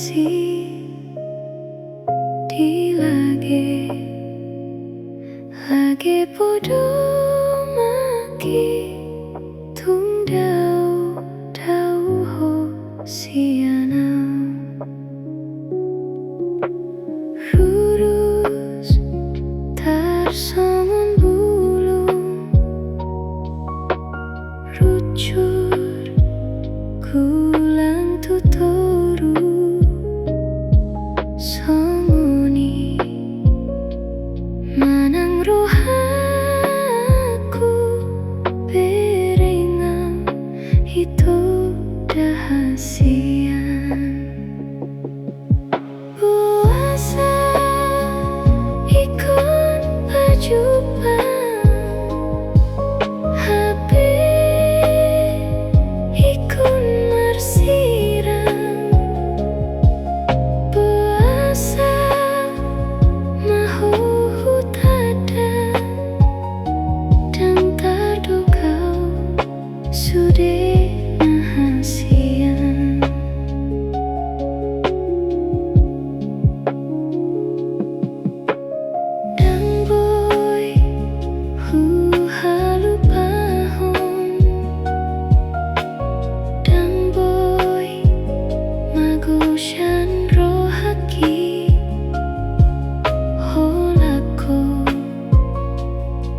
disi di lage-lage podomanki tung hasian Rurus tarsongon bulung Russur gulang toru Songoni manang rohangku Bereng itu dah hasian Boasa Ikkon pajumpang Hape Ikkon marsirang Boasa mahu tanda Ndang tardok sude hasian Ndang boy huhalupahon Ndang boy magusan rohangki holako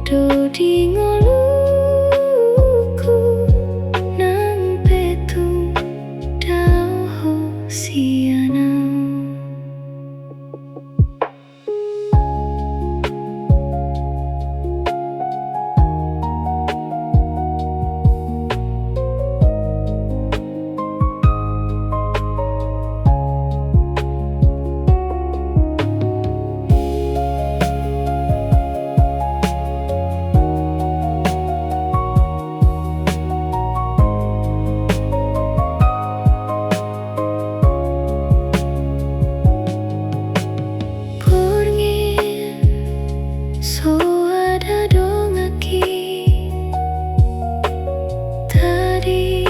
dodi ngoluku nang petung hasian Borngin soada donganki tadi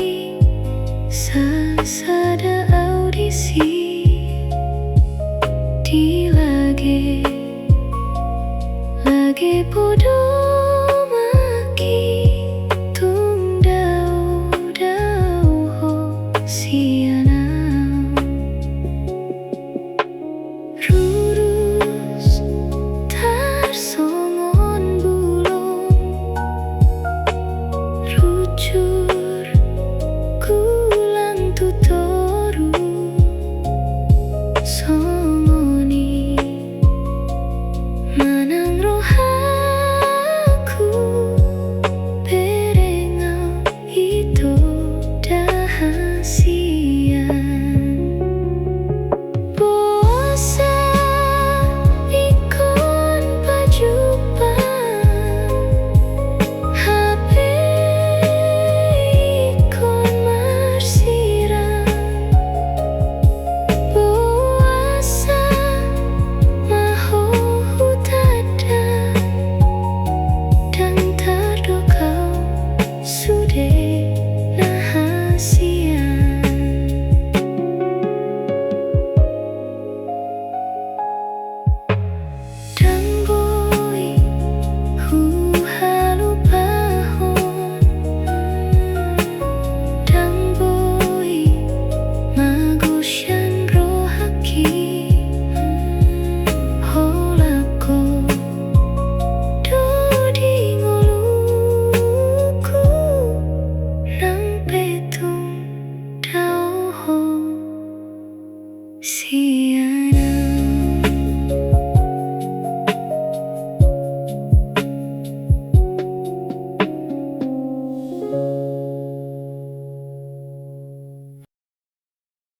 sasada audisi di lage-lage podomanki tung hasian Rurus tarsongon bulung Russur gulang toru Songoni mana